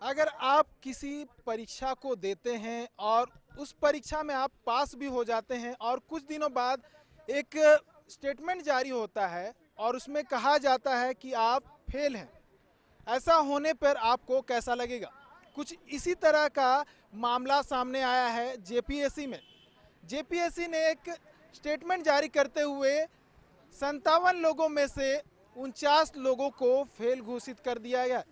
अगर आप किसी परीक्षा को देते हैं और उस परीक्षा में आप पास भी हो जाते हैं और कुछ दिनों बाद एक स्टेटमेंट जारी होता है और उसमें कहा जाता है कि आप फेल हैं, ऐसा होने पर आपको कैसा लगेगा? कुछ इसी तरह का मामला सामने आया है जेपीएससी में। जेपीएससी ने एक स्टेटमेंट जारी करते हुए 57 लोगों में से 49 लोगों को फेल घोषित कर दिया गया।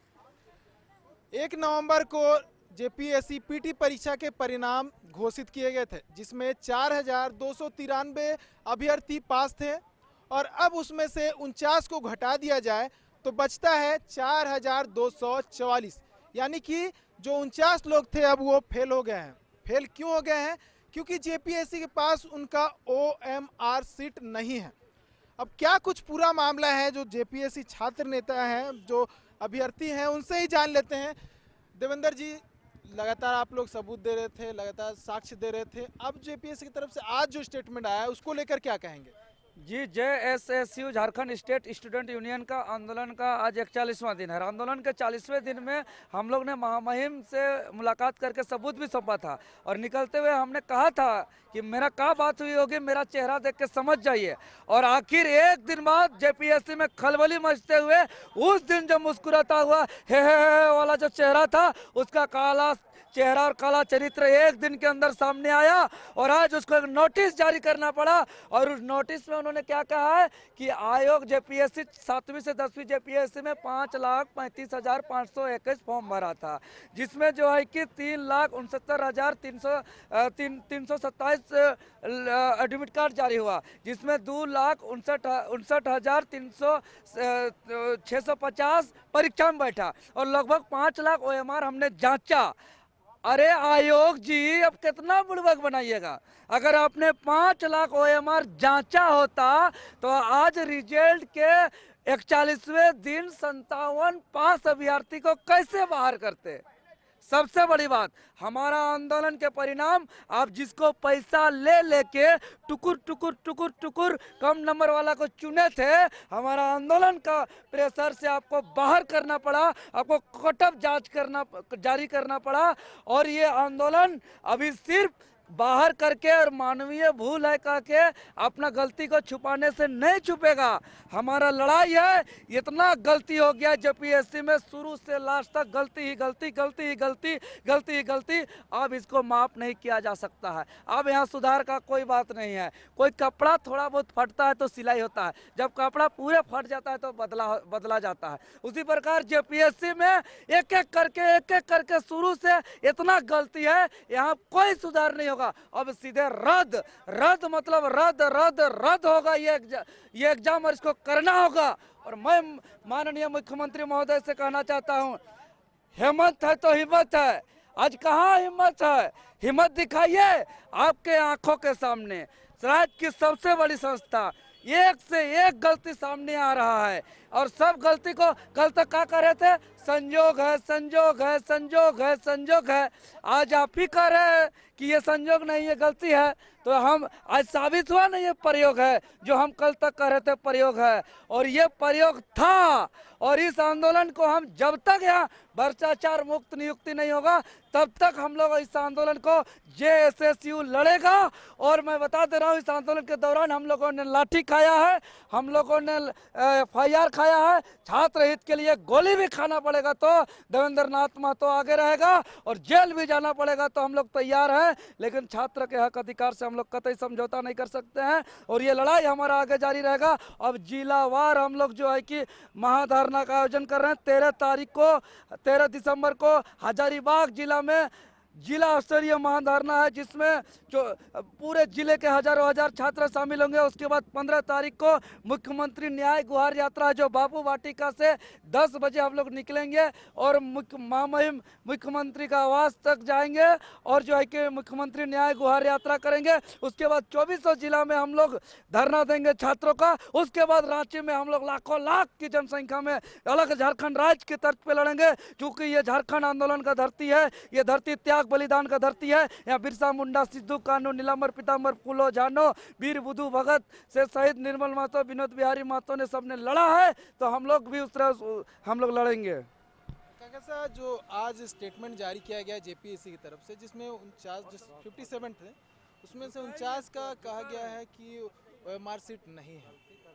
1 नवंबर को जेपीएससी पीटी परीक्षा के परिणाम घोषित किए गए थे, जिसमें 4,293 अभ्यर्थी पास थे और अब उसमें से 49 को घटा दिया जाए तो बचता है 4,244। यानी कि जो 49 लोग थे अब वो फेल हो गए हैं। फेल क्यों हो गए हैं? क्योंकि जेपीएससी के पास उनका ओएमआर सीट नहीं है। अब क्या कुछ पूरा मामला है, जो जेपीएससी छात्र नेता हैं, जो अभ्यर्थी हैं, उनसे ही जान लेते हैं। देवेंद्र जी, लगातार आप लोग सबूत दे रहे थे, लगातार साक्ष्य दे रहे थे, अब जेपीएससी की तरफ से आज जो स्टेटमेंट आया है उसको लेकर क्या कहेंगे? जी, जेएसएसयू झारखंड स्टेट स्टूडेंट यूनियन का आंदोलन का आज 41वां दिन है। आंदोलन के 40वें दिन में हम लोग ने महामहिम से मुलाकात करके सबूत भी सौंपा था और निकलते हुए हमने कहा था कि मेरा क्या बात हुई होगी, मेरा चेहरा देख के समझ जाइए। और आखिर एक दिन बाद जेपीएससी में खलबली मचते हुए उस दिन जो मुस्कुराता हुआ हे वाला जो चेहरा था, उसका काला चेहरा और काला चरित्र एक दिन के अंदर सामने आया और आज उसको एक नोटिस जारी करना पड़ा। और उस नोटिस में उन्होंने क्या कहा है कि आयोग जेपीएससी 7वीं से 10वीं जेपीएससी में 5,35,521 फॉर्म भरा था, जिसमेम जो है कि 3,69,327 एडमिट कार्ड जारी हुआ, जिसमें 2,59,650 परीक्षा में बैठा और लगभग 5 लाख ओएमआर हमने जांचा। अरे आयोग जी, अब कितना बुड़बक बनाइएगा। अगर आपने 5 लाख ओएमआर जांचा होता तो आज रिजल्ट के 41वें दिन 57 पास अभ्यर्थी को कैसे बाहर करते। सबसे बड़ी बात, हमारा आंदोलन के परिणाम आप जिसको पैसा ले लेके टुकुर टुकुर टुकुर टुकुर कम नंबर वाला को चुने थे, हमारा आंदोलन का प्रेशर से आपको बाहर करना पड़ा, आपको कटअप जांच जारी करना पड़ा। और ये आंदोलन अभी सिर्फ बाहर करके और मानवीय भूल है कह के अपना गलती को छुपाने से नहीं छुपेगा। हमारा लड़ाई है, इतना गलती हो गया जेपीएससी में, शुरू से लास्ट तक गलती ही गलती, गलती ही गलती, गलती ही गलती। अब इसको माफ नहीं किया जा सकता है। अब यहाँ सुधार का कोई बात नहीं है। कोई कपड़ा थोड़ा बहुत फटता है तो सिलाई होता है, जब कपड़ा पूरे फट जाता है तो बदला जाता है। उसी प्रकार जेपीएससी में एक एक करके शुरू से इतना गलती है, यहाँ कोई सुधार नहीं होगा। अब सीधे रद्द रद्द मतलब रद्द रद्द रद्द होगा ये एग्जाम और इसको करना होगा। और मैं माननीय मुख्यमंत्री महोदय से कहना चाहता हूँ, हिम्मत है तो हिम्मत है। आज कहाँ हिम्मत है? हिम्मत दिखाइए आपके आंखों के सामने। राज्य की सबसे बड़ी संस्था, एक से एक गलती सामने आ रहा है और सब गलती को कल तक क्या कर रहे थे, संजोग है, संजोग है, संजोग है, संजोग है। आज आप ही कह रहे हैं कि ये संजोग नहीं, ये गलती है। तो हम आज साबित हुआ ना, ये प्रयोग है जो हम कल तक कह रहे थे प्रयोग है, और ये प्रयोग था। और इस आंदोलन को हम जब तक यहाँ भ्रष्टाचार मुक्त नियुक्ति नहीं होगा तब तक हम लोग इस आंदोलन को जेएसएसयू लड़ेगा। और मैं बता दे रहा हूँ, इस आंदोलन के दौरान हम लोगों ने लाठी खाया है, हम लोगों ने एफआईआर खाया है, छात्र हित के लिए गोली भी खाना पड़ेगा तो देवेंद्र नाथ महतो आगे रहेगा और जेल भी जाना पड़ेगा तो हम लोग तैयार हैं। लेकिन छात्र के हक अधिकार से हम लोग कतई समझौता नहीं कर सकते हैं और ये लड़ाई हमारा आगे जारी रहेगा। अब जिलावार हम लोग जो है कि महाधरना का आयोजन कर रहे हैं। 13 दिसंबर को हजारीबाग जिला में जिला स्तरीय महाधरना है, जिसमें जो पूरे जिले के हजारों हजार छात्र शामिल होंगे। उसके बाद 15 तारीख को मुख्यमंत्री न्याय गुहार यात्रा है, जो बापू वाटिका से 10 बजे हम लोग निकलेंगे और महामहिम मुख्यमंत्री का आवास तक जाएंगे और जो है कि मुख्यमंत्री न्याय गुहार यात्रा करेंगे। उसके बाद 2400 जिला में हम लोग धरना देंगे छात्रों का। उसके बाद रांची में हम लोग लाखों लाख की जनसंख्या में अलग झारखंड राज्य की तर्ज पे लड़ेंगे, क्योंकि ये झारखंड आंदोलन का धरती है, ये धरती त्याग बलिदान का धरती है। यहाँ बिरसा मुंडा, सिद्धू कान्हू, नीलांबर पीतांबर फूलो जानो, वीर बुद्धू भगत से शहीद निर्मल महतो, विनोद बिहारी महतो ने सबने लड़ा है, तो हम लोग भी उस तरह हम लोग लड़ेंगे। कैसा जो आज स्टेटमेंट जारी किया गया जेपीएससी की तरफ से, जिसमें 57 थे, उसमें से 49 का कहा गया है कि ओएमआर सीट नहीं है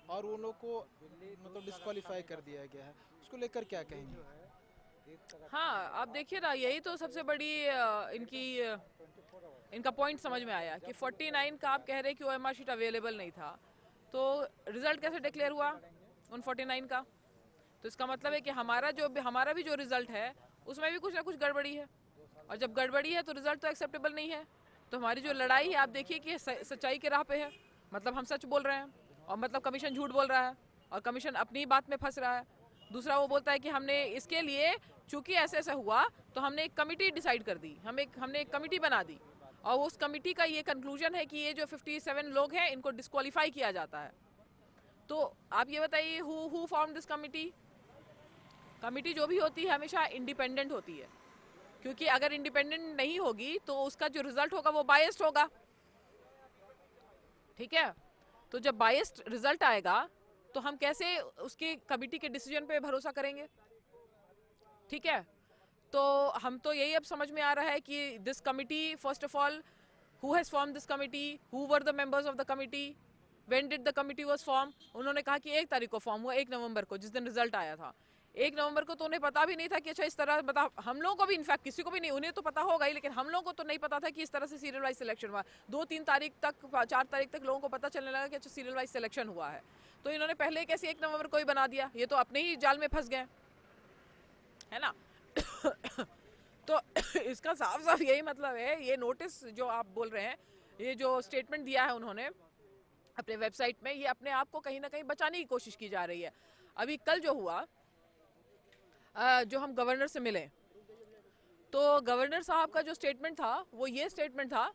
और वो लोग को मतलब डिस्क्वालीफाई कर दिया गया है, उसको लेकर क्या कहेंगे? हाँ, आप देखिए ना, यही तो सबसे बड़ी इनका पॉइंट समझ में आया कि 49 का आप कह रहे हैं कि ओएमआर शीट अवेलेबल नहीं था, तो रिजल्ट कैसे डिक्लेयर हुआ उन 49 का? तो इसका मतलब है कि हमारा भी जो रिजल्ट है उसमें भी कुछ ना कुछ गड़बड़ी है, और जब गड़बड़ी है तो रिजल्ट तो एक्सेप्टेबल नहीं है। तो हमारी जो लड़ाई है, आप देखिए कि सच्चाई के राह पे है, मतलब हम सच बोल रहे हैं और मतलब कमीशन झूठ बोल रहा है और कमीशन अपनी बात में फंस रहा है। दूसरा वो बोलता है कि हमने इसके लिए चूंकि ऐसे ऐसा हुआ तो हमने एक कमिटी डिसाइड कर दी, हमने एक कमिटी बना दी और उस कमिटी का ये कंक्लूजन है कि ये जो 57 लोग हैं इनको डिस्क्वालीफाई किया जाता है। तो आप ये बताइए, who form this committee? Committee जो भी होती है हमेशा इंडिपेंडेंट होती है, क्योंकि अगर इंडिपेंडेंट नहीं होगी तो उसका जो रिजल्ट होगा वो बायस्ड होगा। ठीक है, तो जब बायस्ड रिजल्ट आएगा तो हम कैसे उसके कमिटी के डिसीजन पे भरोसा करेंगे? ठीक है, तो हम तो यही अब समझ में आ रहा है कि this committee, first of all, who has form this committee, who were the members of the committee, when did the committee was form? उन्होंने कहा कि 1 तारीख को फॉर्म हुआ, 1 नवंबर को, जिस दिन रिजल्ट आया था। 1 नवंबर को तो उन्हें पता भी नहीं था कि अच्छा इस तरह, बता हम लोगों को भी, इनफैक्ट किसी को भी नहीं, उन्हें तो पता होगा ही, लेकिन हम लोगों को तो नहीं पता था कि इस तरह से सीरियल वाइज सिलेक्शन हुआ। 2-3 तारीख तक, 4 तारीख तक लोगों को पता चलने लगा कि अच्छा सीरियल वाइज सिलेक्शन हुआ है। तो इन्होंने पहले कैसे 1 नवंबर को ही बना दिया? ये तो अपने ही जाल में फंस गए, है ना? तो इसका साफ साफ यही मतलब है, ये नोटिस जो आप बोल रहे हैं, ये जो स्टेटमेंट दिया है उन्होंने अपने वेबसाइट में, ये अपने आप को कहीं ना कहीं बचाने की कोशिश की जा रही है। अभी कल जो हुआ, जो हम गवर्नर से मिले, तो गवर्नर साहब का जो स्टेटमेंट था वो ये स्टेटमेंट था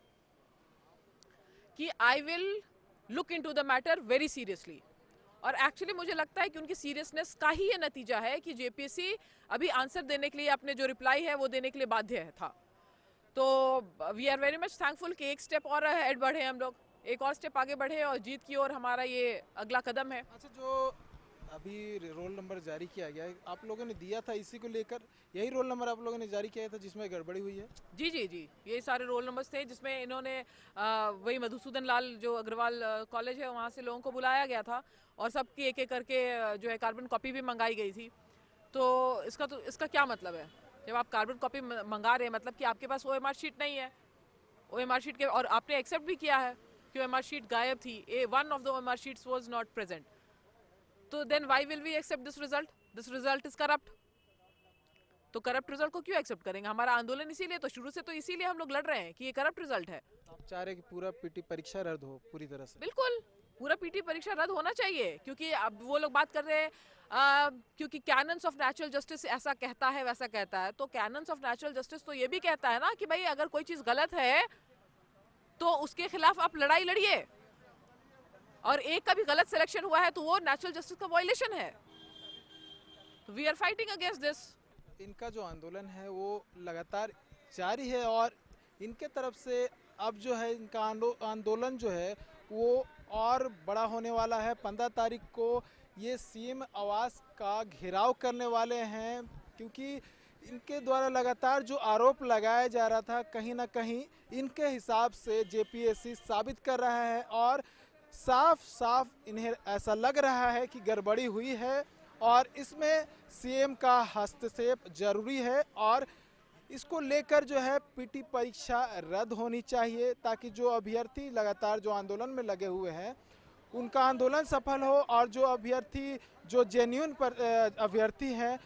कि I will look into the matter very seriously. और एक्चुअली मुझे लगता है कि उनकी सीरियसनेस का ही ये नतीजा है कि जेपीएससी अभी आंसर देने के लिए, अपने जो रिप्लाई है वो देने के लिए बाध्य था। तो we are very much thankful कि एक स्टेप और हेड बढ़े हम लोग, एक और स्टेप आगे बढ़े और जीत की ओर हमारा ये अगला कदम है। अच्छा, जो अभी रोल नंबर जारी किया गया है, आप लोगों ने दिया था इसी को लेकर, यही रोल नंबर आप लोगों ने जारी किया था जिसमें गड़बड़ी हुई है? जी जी जी, ये सारे रोल नंबर्स थे जिसमें इन्होंने वही मधुसूदन लाल जो अग्रवाल कॉलेज है वहाँ से लोगों को बुलाया गया था और सबकी एक एक करके जो है कार्बन कॉपी भी मंगाई गई थी। तो इसका क्या मतलब है? जब आप कार्बन कॉपी मंगा रहे हैं, मतलब कि आपके पास ओएमआर शीट नहीं है। ओएमआर शीट के, और आपने एक्सेप्ट भी किया है कि ओएमआर शीट गायब थी, one of the OMR sheets was not present. तो then why will we accept this result? This result is corrupt. तो करप्ट रिजल्ट को क्यों एक्सेप्ट करेंगे? हमारा आंदोलन इसीलिए तो शुरू से, तो इसीलिए हम लोग लड़ रहे हैं कि ये करप्ट रिजल्ट है। आप चाह रहे हैं कि पूरा पीटी परीक्षा रद्द हो पूरी तरह से? बिल्कुल, पूरा पीटी परीक्षा रद्द होना चाहिए, क्योंकि अब वो लोग बात कर रहे हैं क्योंकि कैनन्स ऑफ नेचुरल जस्टिस ऐसा कहता है, वैसा कहता है। तो कैनन्स ऑफ नेचुरल जस्टिस तो ये भी कहता है ना कि भाई अगर कोई चीज गलत है तो उसके खिलाफ आप लड़ाई लड़िए, और एक का भी गलत सिलेक्शन हुआ है तो वो नेचुरल जस्टिस का वायलेशन है। We are fighting against this. इनका जो आंदोलन है वो लगातार जारी है और इनके तरफ से अब जो है इनका आंदोलन जो है वो और बड़ा होने वाला है। 15 तारीख को ये सीएम आवास का घेराव करने वाले हैं, क्योंकि इनके द्वारा लगातार जो आरोप लगाया जा रहा था, कहीं ना कहीं इनके हिसाब से जेपीएससी साबित कर रहा है और साफ साफ इन्हें ऐसा लग रहा है कि गड़बड़ी हुई है और इसमें सीएम का हस्तक्षेप जरूरी है और इसको लेकर जो है पीटी परीक्षा रद्द होनी चाहिए, ताकि जो अभ्यर्थी लगातार जो आंदोलन में लगे हुए हैं उनका आंदोलन सफल हो और जो अभ्यर्थी, जो जेन्युइन अभ्यर्थी हैं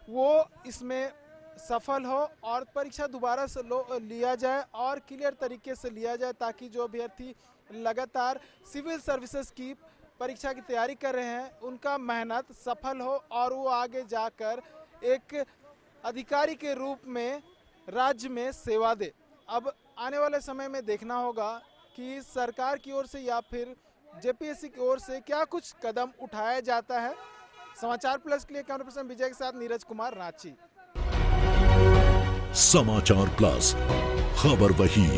वो इसमें सफल हो और परीक्षा दोबारा से लिया जाए और क्लियर तरीके से लिया जाए, ताकि जो अभ्यर्थी लगातार सिविल सर्विसेज की परीक्षा की तैयारी कर रहे हैं उनका मेहनत सफल हो और वो आगे जाकर एक अधिकारी के रूप में राज्य में सेवा दे। अब आने वाले समय में देखना होगा कि सरकार की ओर से या फिर जेपीएससी की ओर से क्या कुछ कदम उठाया जाता है। समाचार प्लस के लिए कैमरा पर्सन विजय के साथ नीरज कुमार, रांची। समाचार प्लस, खबर वही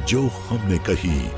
जो हमने कही।